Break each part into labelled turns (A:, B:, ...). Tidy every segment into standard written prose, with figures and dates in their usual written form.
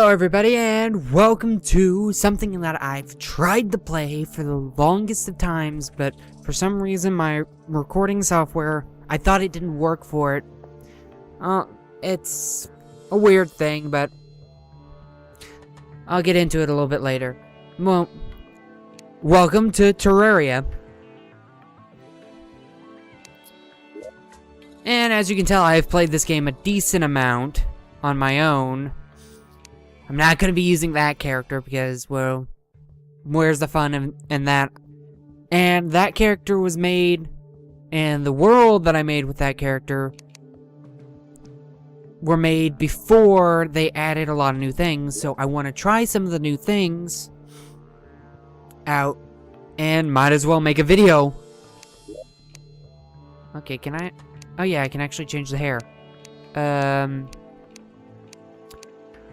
A: Hello everybody and welcome to something that I've tried to play for the longest of times, but for some reason my recording software, I thought it didn't work for it. It's a weird thing, but I'll get into it a little bit later. Well, welcome to Terraria. And as you can tell, I've played this game a decent amount on my own. I'm not going to be using that character because, well, where's the fun in that? And that character was made, and the world that I made with that character were made before they added a lot of new things, so I want to try some of the new things out, and might as well make a video. Okay, can I? Oh yeah, I can actually change the hair.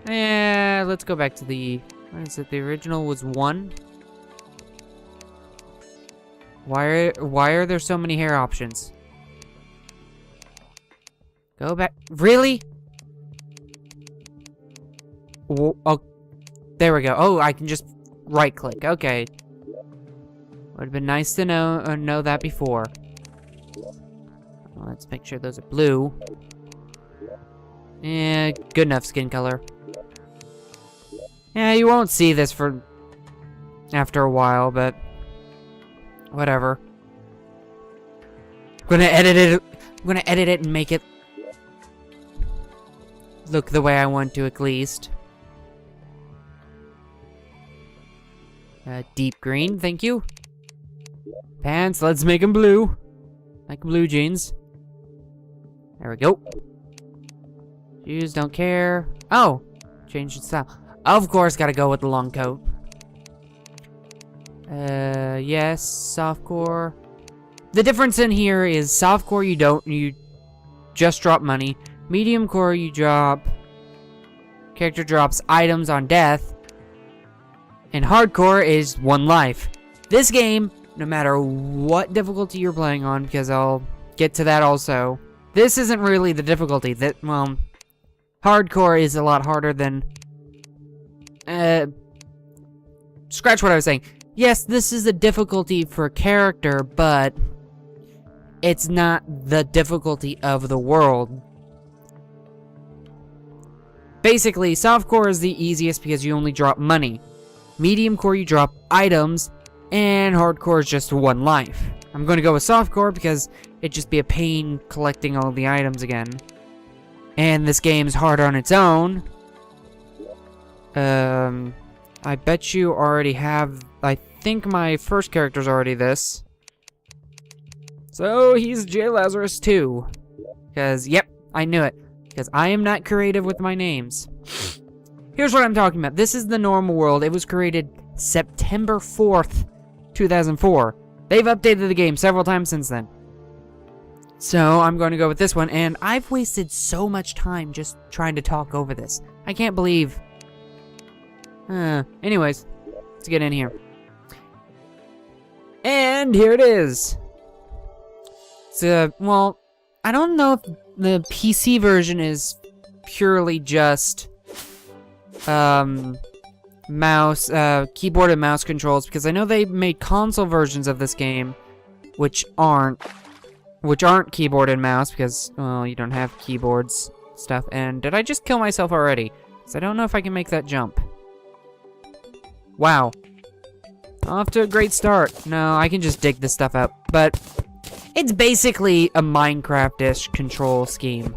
A: Yeah, let's go back to the... What is it? The original was 1? Why are there so many hair options? Go back... Really? Oh, there we go. Oh, I can just right-click. Okay. Would have been nice to know that before. Let's make sure those are blue. Yeah, good enough skin color. Yeah, you won't see this for after a while, but whatever. I'm gonna edit it and make it look the way I want to, at least. Deep green, thank you. Pants, let's make them blue. Like blue jeans. There we go. Shoes, don't care. Oh! Change the style. Of course, gotta go with the long coat. Yes, softcore. The difference in here is softcore you just drop money. Medium core you drop... Character drops items on death. And hardcore is 1 life. This game, no matter what difficulty you're playing on, because I'll get to that also. This isn't really the difficulty. Well, hardcore is a lot harder than... scratch what I was saying. Yes, this is a difficulty for character, but it's not the difficulty of the world. Basically, softcore is the easiest because you only drop money. Medium core, you drop items, and hardcore is just 1 life. I'm going to go with softcore because it'd just be a pain collecting all the items again. And this game's hard on its own. I bet you already have... I think my first character's already this. So, he's JayLazoris too. Because, yep, I knew it. Because I am not creative with my names. Here's what I'm talking about. This is the normal world. It was created September 4th, 2004. They've updated the game several times since then. So, I'm going to go with this one. And I've wasted so much time just trying to talk over this. I can't believe... anyways, let's get in here. And here it is. So, well, I don't know if the PC version is purely just mouse, keyboard and mouse controls, because I know they made console versions of this game which aren't keyboard and mouse because, well, you don't have keyboards stuff. And did I just kill myself already? Because I don't know if I can make that jump. Wow. Off to a great start. No, I can just dig this stuff up. But it's basically a Minecraft-ish control scheme.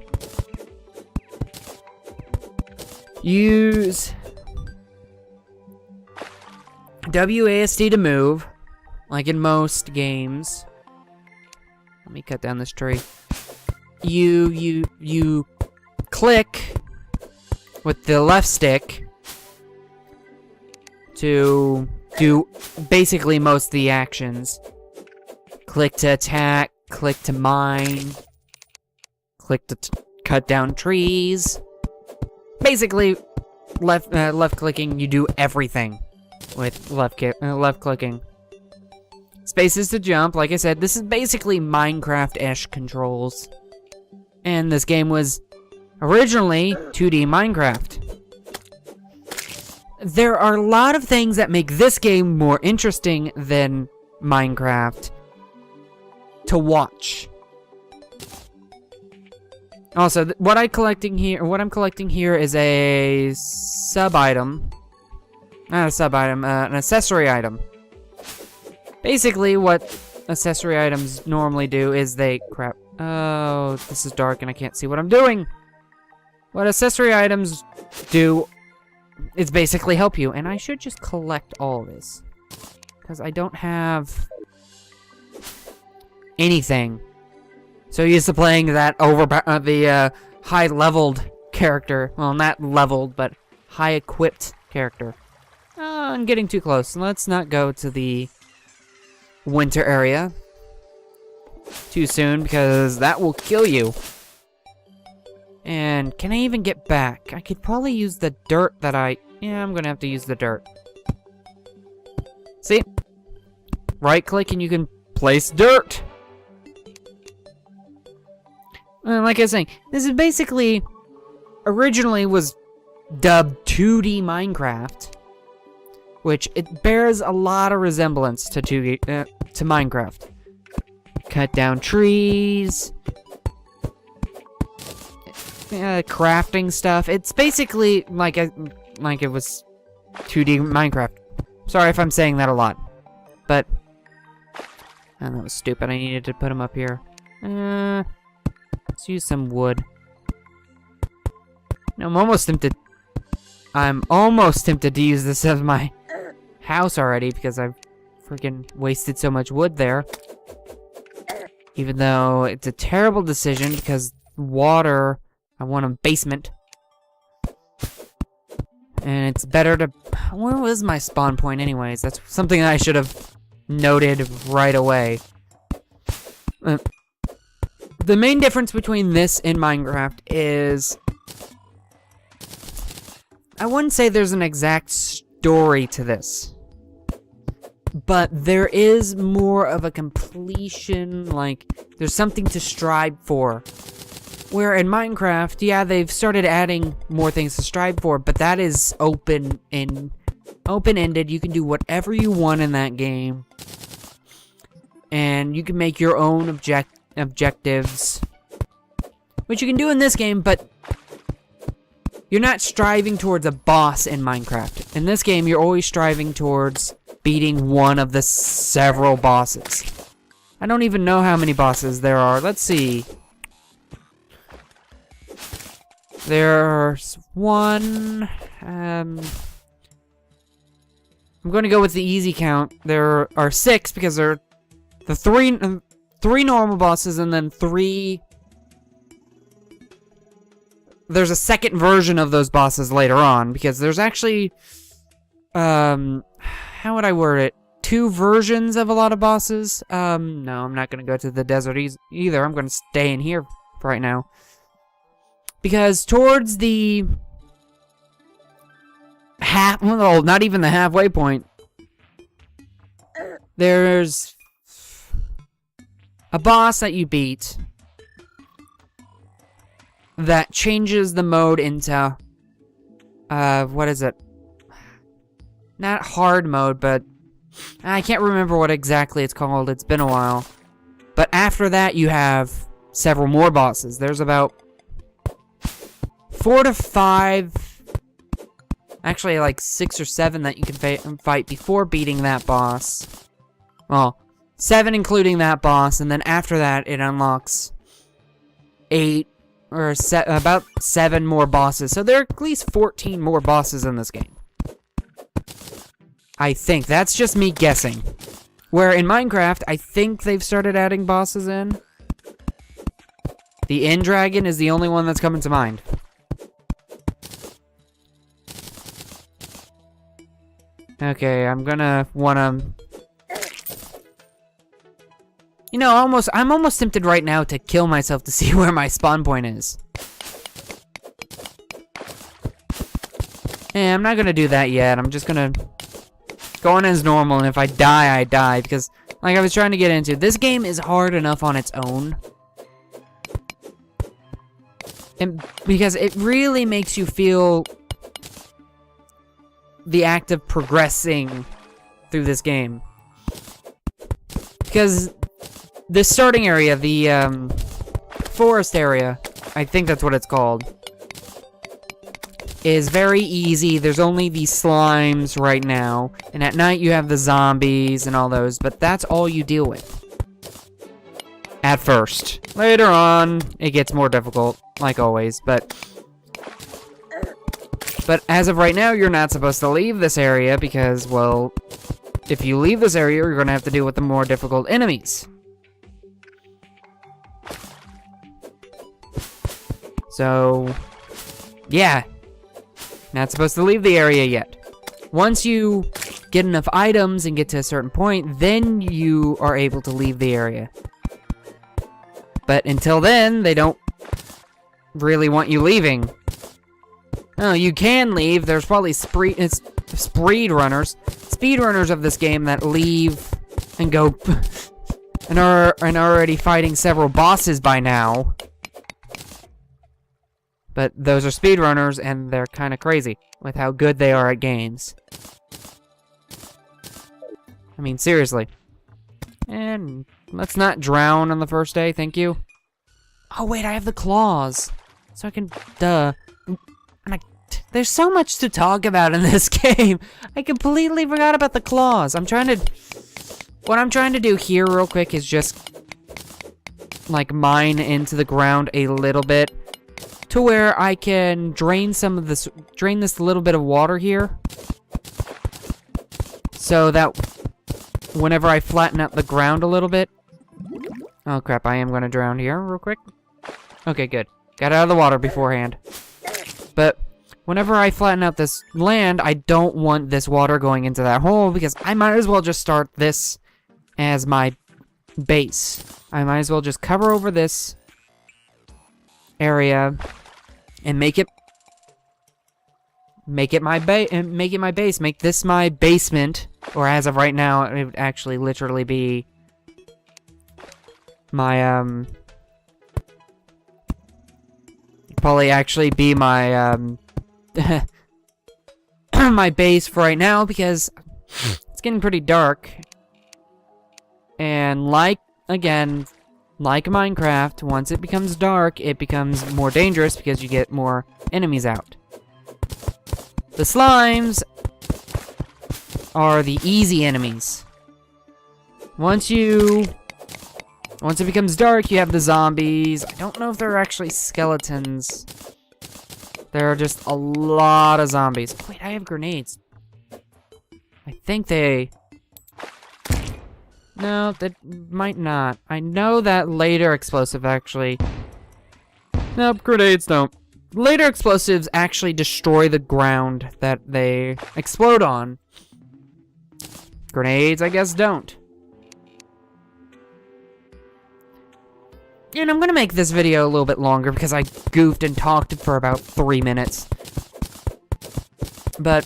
A: Use WASD to move, like in most games. Let me cut down this tree. You click with the left stick to do basically most of the actions. Click to attack, click to mine, click to cut down trees. Basically, left clicking, you do everything with left clicking. Spaces to jump, like I said, this is basically Minecraft-ish controls. And this game was originally 2D Minecraft. there are a lot of things that make this game more interesting than Minecraft to watch. Also, what I'm collecting here is a sub-item. Not a sub-item, an accessory item. Basically, what accessory items normally do is they... Crap. Oh, this is dark and I can't see what I'm doing. What accessory items do is basically help you. And I should just collect all this. Because I don't have anything. So used to playing that the high-leveled character. Well, not leveled, but high-equipped character. I'm getting too close. Let's not go to the winter area too soon, because that will kill you. And can I even get back? I could probably use the dirt that yeah, I'm gonna have to use the dirt. See? Right-click and you can place dirt. Like I was saying, this is basically... Originally was dubbed 2D Minecraft, which it bears a lot of resemblance to Minecraft. Cut down trees, crafting stuff. It's basically like it was 2D Minecraft. Sorry if I'm saying that a lot, but that was stupid. I needed to put them up here. Let's use some wood. No, I'm almost tempted to use this as my house already because I've freaking wasted so much wood there. Even though it's a terrible decision because water, I want a basement. And it's better to... Where was my spawn point anyways? That's something I should have noted right away. The main difference between this and Minecraft is... I wouldn't say there's an exact story to this. But there is more of a completion, like, there's something to strive for. Where in Minecraft, yeah, they've started adding more things to strive for, but that is open-ended. You can do whatever you want in that game. And you can make your own objectives. Which you can do in this game, but you're not striving towards a boss in Minecraft. In this game, you're always striving towards beating one of the several bosses. I don't even know how many bosses there are. Let's see. There's one. I'm going to go with the easy count. There are 6 because there are the three normal bosses and then 3. There's a second version of those bosses later on because there's actually how would I word it? 2 versions of a lot of bosses. No, I'm not gonna go to the desert either. I'm gonna stay in here for right now. Because towards the well, not even the halfway point, there's a boss that you beat that changes the mode into, what is it? Not hard mode, but I can't remember what exactly it's called. It's been a while. But after that, you have several more bosses. There's about 4 to 5, actually like 6 or 7 that you can fight before beating that boss. Well, 7 including that boss, and then after that, it unlocks 8 or about 7 more bosses. So there are at least 14 more bosses in this game. I think. That's just me guessing. Where in Minecraft, I think they've started adding bosses in. The End Dragon is the only one that's coming to mind. Okay, I'm gonna wanna... You know, I'm almost tempted right now to kill myself to see where my spawn point is. Yeah, I'm not gonna do that yet. I'm just gonna go on as normal, and if I die, I die. Because, like I was trying to get into, this game is hard enough on its own. And because it really makes you feel the act of progressing through this game. Because the starting area, the forest area, I think that's what it's called, is very easy. There's only these slimes right now, and at night you have the zombies and all those, but that's all you deal with. At first. Later on, it gets more difficult, like always, but as of right now, you're not supposed to leave this area because, well, if you leave this area, you're gonna have to deal with the more difficult enemies. So, yeah. Not supposed to leave the area yet. Once you get enough items and get to a certain point, then you are able to leave the area. But until then, they don't really want you leaving. Oh, you can leave. There's probably speedrunners of this game that leave and go and are already fighting several bosses by now. But those are speedrunners, and they're kind of crazy with how good they are at games. I mean, seriously. And let's not drown on the first day, thank you. Oh, wait, I have the claws. So I can, there's so much to talk about in this game. I completely forgot about the claws. What I'm trying to do here real quick is just, like, mine into the ground a little bit, to where I can drain this little bit of water here, so that whenever I flatten out the ground a little bit, oh crap, I am gonna drown here real quick. Okay, good. Got out of the water beforehand. But whenever I flatten out this land, I don't want this water going into that hole, because I might as well just start this as my base. I might as well just cover over this area and make it my base. Make this my basement, or as of right now, it would actually literally be my probably actually be my my base for right now, because it's getting pretty dark, and like Minecraft, once it becomes dark, it becomes more dangerous because you get more enemies out. The slimes are the easy enemies. Once it becomes dark, you have the zombies. I don't know if they're actually skeletons. There are just a lot of zombies. Wait, I have grenades. I think they... No, that might not. I know that later explosive actually... Nope, grenades don't. Later explosives actually destroy the ground that they explode on. Grenades, I guess, don't. And I'm gonna make this video a little bit longer because I goofed and talked for about 3 minutes. But...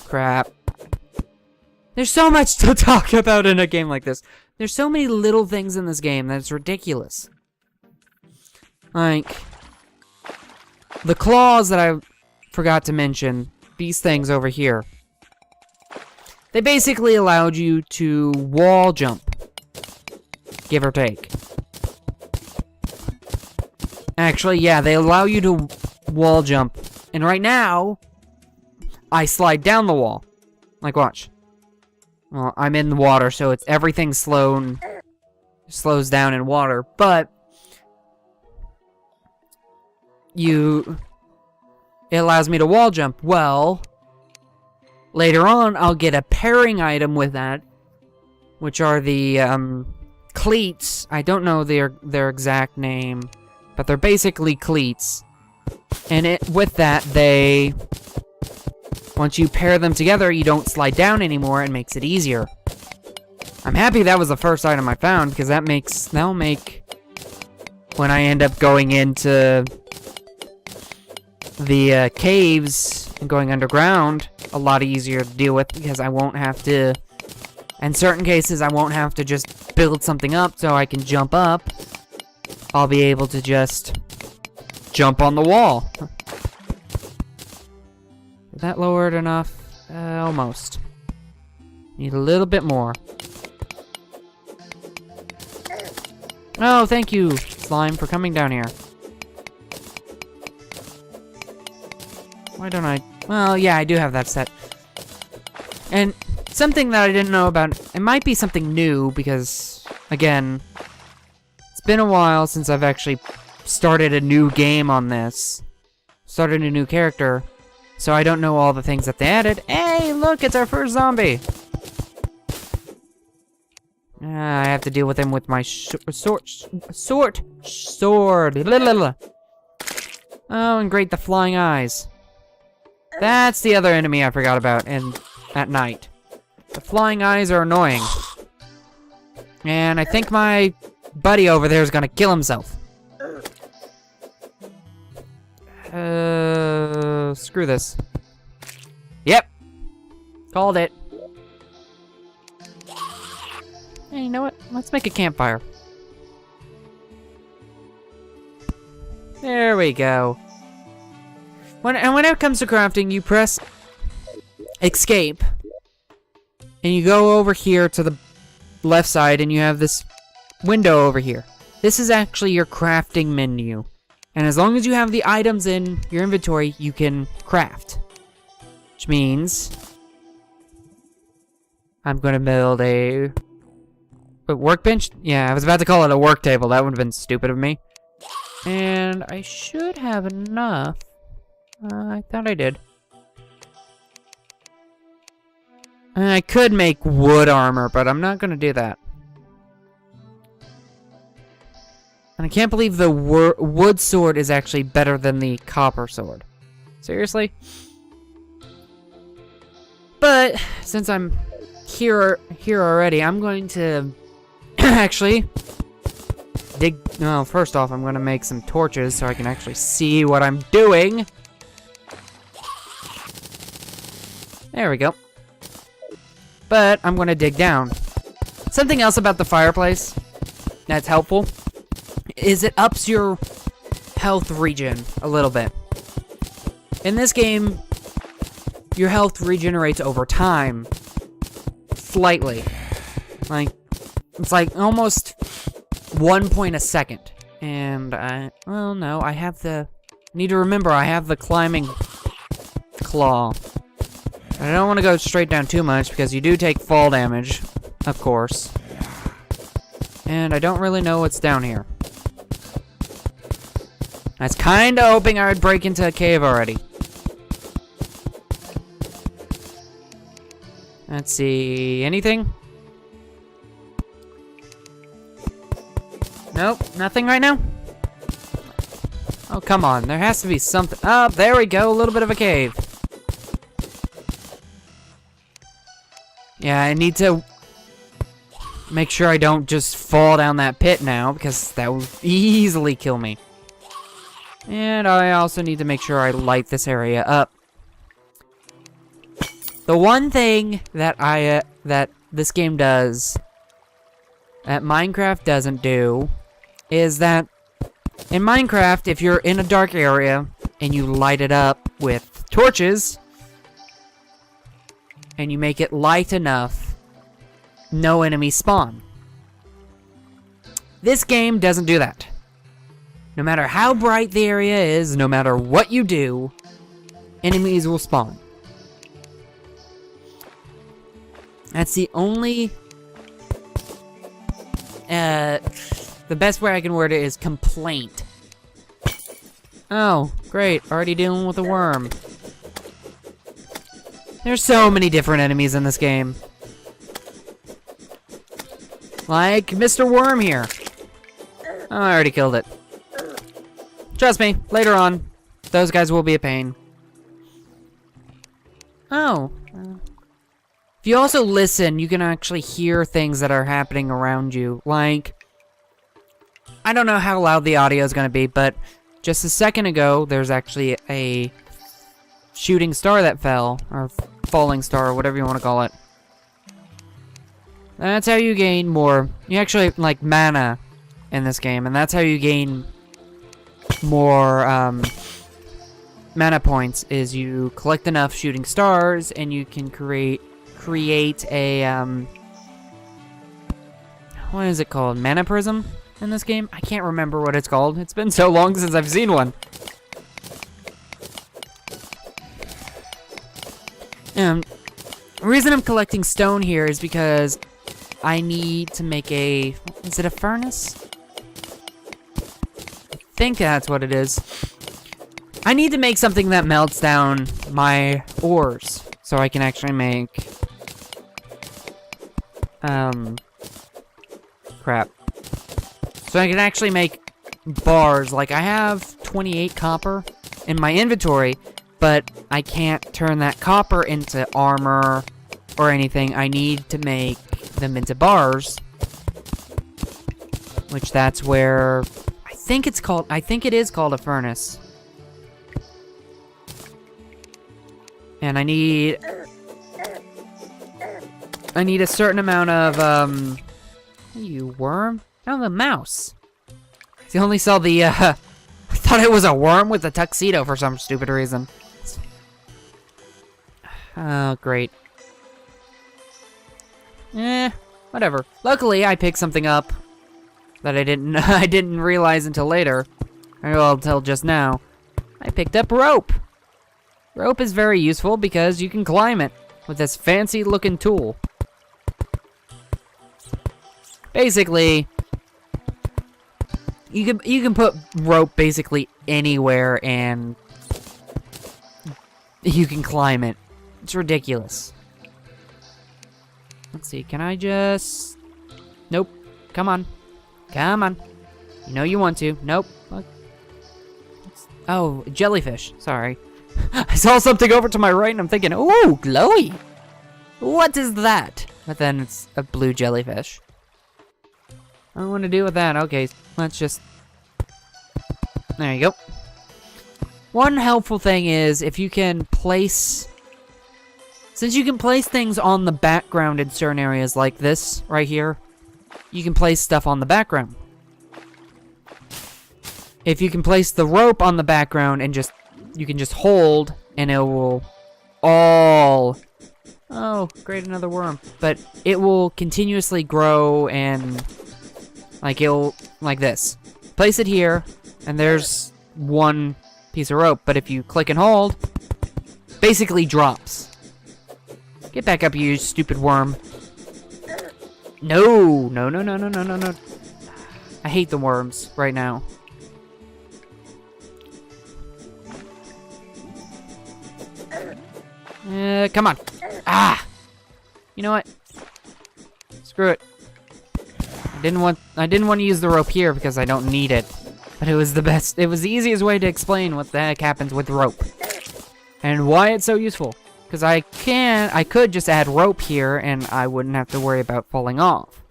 A: crap. There's so much to talk about in a game like this. There's so many little things in this game that it's ridiculous. Like, the claws that I forgot to mention, these things over here. They basically allowed you to wall jump, give or take. Actually, yeah, they allow you to wall jump. And right now, I slide down the wall. Like, watch. Well, I'm in the water, so it's everything slows down in water, but it allows me to wall jump. Well, later on, I'll get a pairing item with that, which are the cleats. I don't know their exact name, but they're basically cleats. And with that, once you pair them together, you don't slide down anymore, and makes it easier. I'm happy that was the first item I found, because that'll make when I end up going into the caves and going underground a lot easier to deal with, because I won't have to, in certain cases, I won't have to just build something up so I can jump up I'll be able to just jump on the wall. Is that lowered enough? Almost. Need a little bit more. Oh, thank you, slime, for coming down here. Why don't I? Well, yeah, I do have that set. And something that I didn't know about, it might be something new because, again, it's been a while since I've actually started a new game on this. Started a new character. So I don't know all the things that they added. Hey, look, it's our first zombie. I have to deal with him with my sword. Oh, and great, the flying eyes. That's the other enemy I forgot about at night. The flying eyes are annoying. And I think my buddy over there is gonna kill himself. Screw this. Yep. Called it. Hey, you know what? Let's make a campfire. There we go. When it comes to crafting, you press escape. And you go over here to the left side and you have this window over here. This is actually your crafting menu. And as long as you have the items in your inventory, you can craft. Which means I'm gonna build a workbench? Yeah, I was about to call it a work table. That would have been stupid of me. And I should have enough. I thought I did. I could make wood armor, but I'm not gonna do that. And I can't believe the wood sword is actually better than the copper sword. Seriously? But since I'm here already, I'm going to actually dig. No, first off, I'm going to make some torches so I can actually see what I'm doing. There we go. But I'm going to dig down. Something else about the fireplace that's helpful is it ups your health regen a little bit. In this game, your health regenerates over time. Slightly. Like, it's like almost 1 point a second. And well, no, I have the, need to remember I have the climbing claw. I don't want to go straight down too much because you do take fall damage, of course. And I don't really know what's down here. I was kinda hoping I would break into a cave already. Let's see, anything? Nope, nothing right now? Oh, come on, there has to be something. Oh, there we go, a little bit of a cave. Yeah, I need to make sure I don't just fall down that pit now, because that will easily kill me. And I also need to make sure I light this area up. The one thing that that this game does that Minecraft doesn't do is that in Minecraft, if you're in a dark area and you light it up with torches and you make it light enough, no enemies spawn. This game doesn't do that. No matter how bright the area is, no matter what you do, enemies will spawn. That's the only... the best way I can word it is complaint. Oh, great. Already dealing with a worm. There's so many different enemies in this game. Like Mr. Worm here. Oh, I already killed it. Trust me, later on, those guys will be a pain. Oh. If you also listen, you can actually hear things that are happening around you. Like, I don't know how loud the audio is going to be, but just a second ago, there's actually a shooting star that fell, or falling star, or whatever you want to call it. That's how you gain more. You actually, like, mana. in this game, and that's how you gain more mana points, is you collect enough shooting stars and you can create a what is it called? Mana prism in this game? I can't remember what it's called. It's been so long since I've seen one. The reason I'm collecting stone here is because I need to make a... Is it a furnace? I think that's what it is. I need to make something that melts down my ores so I can actually make... crap. So I can actually make bars. Like, I have 28 copper in my inventory, but I can't turn that copper into armor or anything. I need to make them into bars, which that's where I think it is called a furnace. And I need a certain amount of you worm? No, the mouse. I only saw the I thought it was a worm with a tuxedo for some stupid reason. Oh, great. Whatever. Luckily, I picked something up that I didn't realize until later. Well, until just now. I picked up rope. Rope is very useful because you can climb it with this fancy looking tool. Basically, you can put rope basically anywhere and you can climb it. It's ridiculous. Let's see, can I just... Nope. Come on. Come on. You know you want to. Nope. Oh, jellyfish. Sorry. I saw something over to my right and I'm thinking, ooh, glowy. What is that? But then it's a blue jellyfish. I don't want to deal with that. Okay, let's just... There you go. One helpful thing is if you can place... Since you can place things on the background in certain areas like this, right here, you can place stuff on the background. If you can place the rope on the background and you can just hold, and it will all... Oh, great, another worm. But it will continuously grow and... Like, it'll... Like this. Place it here, and there's one piece of rope. But if you click and hold, basically drops. Get back up, you stupid worm. No! No, no, no, no, no, no, no. I hate the worms right now. Come on. Ah! You know what? Screw it. I didn't want to use the rope here because I don't need it. But it was the easiest way to explain what the heck happens with rope. And why it's so useful. Because I could just add rope here and I wouldn't have to worry about falling off.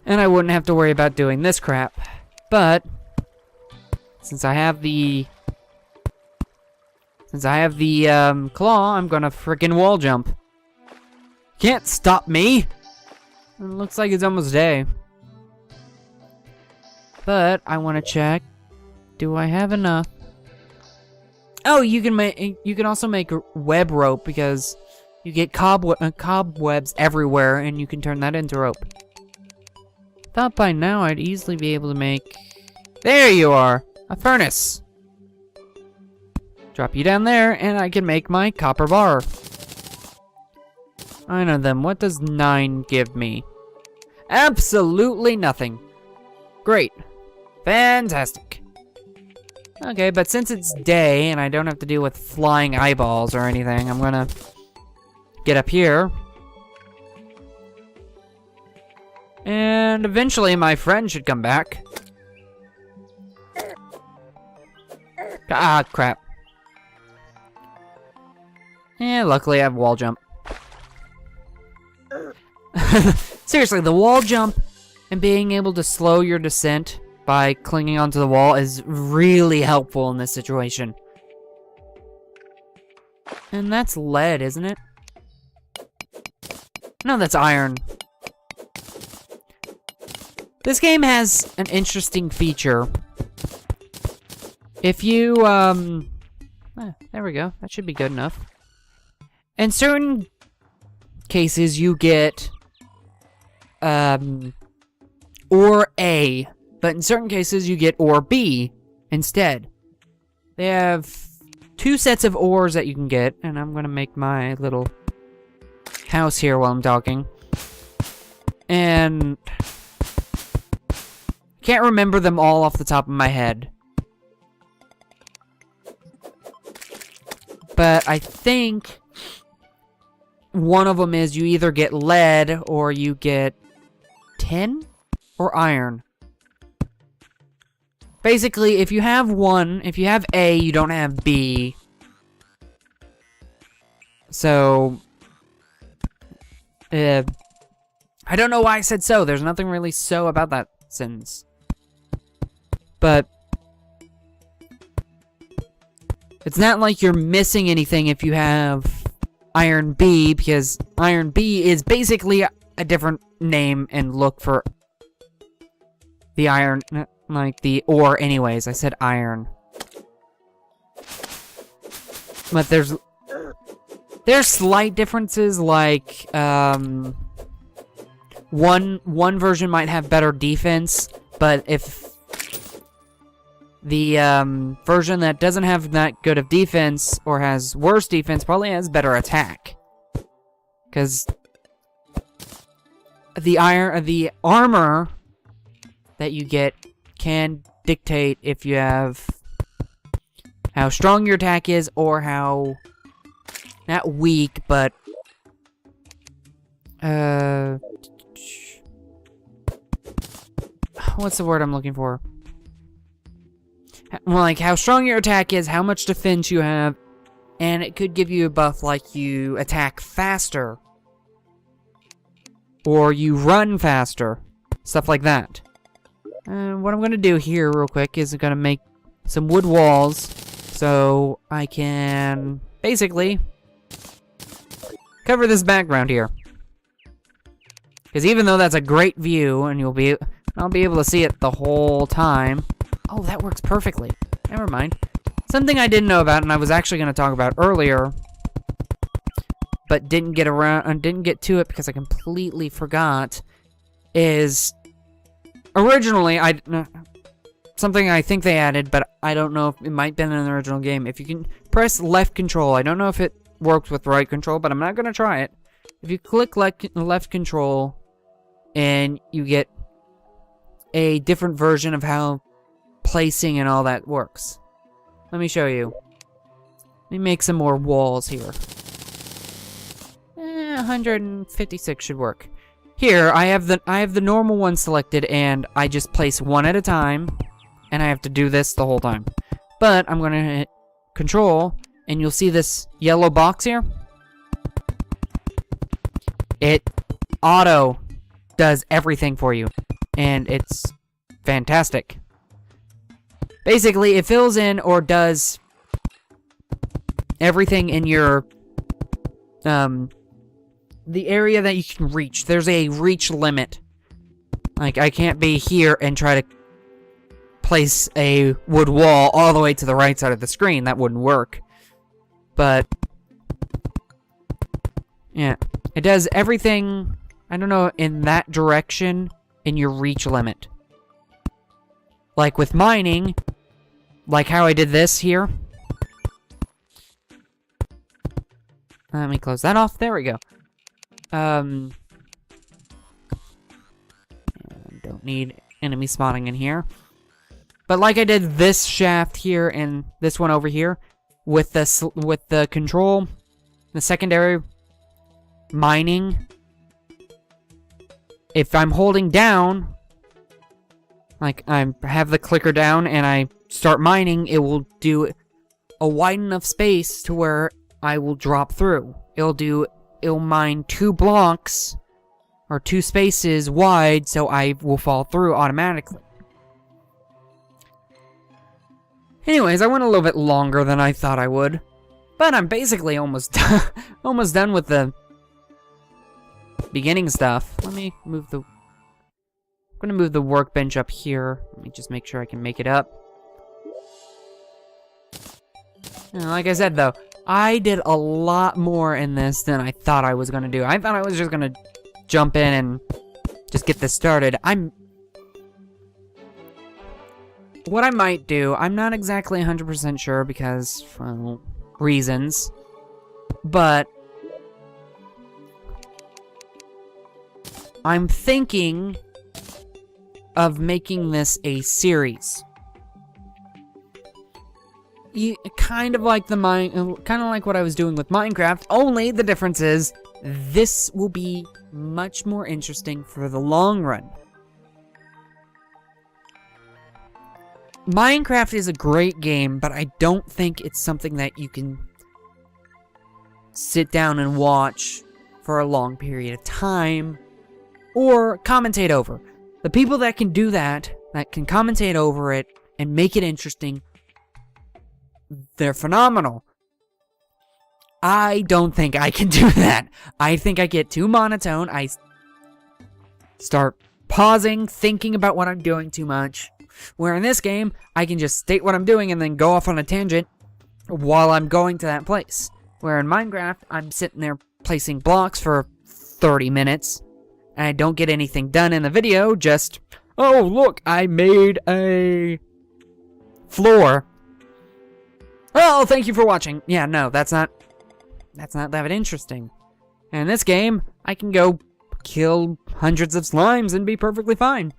A: And I wouldn't have to worry about doing this crap. But, since I have the claw, I'm gonna frickin' wall jump. Can't stop me! It looks like it's almost day. But, I wanna check. Do I have enough? Oh, you can also make web rope because you get cobwebs everywhere and you can turn that into rope. Thought by now I'd easily be able to make... There you are! A furnace! Drop you down there and I can make my copper bar. I know them. What does 9 give me? Absolutely nothing. Great. Fantastic. Okay, but since it's day and I don't have to deal with flying eyeballs or anything, I'm gonna get up here. And eventually my friend should come back. Ah, crap. Yeah, luckily I have wall jump. Seriously, the wall jump and being able to slow your descent by clinging onto the wall is really helpful in this situation. And that's lead, isn't it? No, that's iron. This game has an interesting feature. If you, there we go. That should be good enough. In certain cases, you get, or A, but in certain cases, you get or B instead. They have 2 sets of ores that you can get, and I'm gonna make my little house here while I'm talking. And can't remember them all off the top of my head. But I think one of them is you either get lead or you get tin or iron. Basically, if you have one, if you have A, you don't have B. So, I don't know why I said so. There's nothing really so about that sentence. But it's not like you're missing anything if you have Iron B, because Iron B is basically a different name and look for the iron, like the ore anyways. I said iron. But there's slight differences, like, one version might have better defense, but if the version that doesn't have that good of defense or has worse defense probably has better attack, because the armor that you get can dictate if you have how strong your attack is or how not weak, but what's the word I'm looking for? Like, how strong your attack is, how much defense you have, and it could give you a buff like you attack faster, or you run faster, stuff like that. What I'm going to do here real quick is I'm going to make some wood walls so I can basically cover this background here. Because even though that's a great view, and I'll be able to see it the whole time. Oh, that works perfectly. Never mind. Something I didn't know about, and I was actually going to talk about earlier, but didn't get to it because I completely forgot, is originally something I think they added, but I don't know if it might have been in the original game. If you can press left control, I don't know if it works with right control, but I'm not going to try it. If you click left control, and you get a different version of how placing and all that works. Let me show you. Let me make some more walls here. 156 should work. Here, I have the normal one selected, and I just place one at a time, and I have to do this the whole time. But I'm gonna hit Control, and you'll see this yellow box here. It auto does everything for you, and it's fantastic. Basically, it fills in or does everything in your the area that you can reach. There's a reach limit. Like, I can't be here and try to place a wood wall all the way to the right side of the screen. That wouldn't work. But yeah, it does everything, I don't know, in that direction in your reach limit. Like with mining, like how I did this here. Let me close that off. There we go. Don't need enemy spawning in here. But like I did this shaft here and this one over here with the control, the secondary mining. If I'm holding down, like I have the clicker down and I start mining, it will do a wide enough space to where I will drop through. It'll mine 2 blocks or 2 spaces wide, so I will fall through automatically. Anyways, I went a little bit longer than I thought I would, but I'm basically almost done, almost done with the beginning stuff. Let me move the I'm gonna move the workbench up here. Let me just make sure I can make it up. Like I said, though, I did a lot more in this than I thought I was gonna do. I thought I was just gonna jump in and just get this started. What I might do, I'm not exactly 100% sure because, well, reasons, but I'm thinking of making this a series. Kind of like what I was doing with Minecraft, only the difference is this will be much more interesting for the long run. Minecraft is a great game, but I don't think it's something that you can sit down and watch for a long period of time or commentate over. The people that can do that can commentate over it and make it interesting, they're phenomenal. I don't think I can do that. I think I get too monotone. I start pausing, thinking about what I'm doing too much. Where in this game, I can just state what I'm doing and then go off on a tangent while I'm going to that place. Where in Minecraft, I'm sitting there placing blocks for 30 minutes, and I don't get anything done in the video, just, oh, look, I made a floor. Oh, thank you for watching. Yeah, no, that's not that interesting. And in this game, I can go kill hundreds of slimes and be perfectly fine.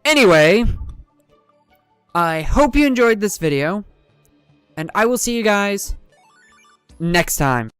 A: Anyway, I hope you enjoyed this video, and I will see you guys next time.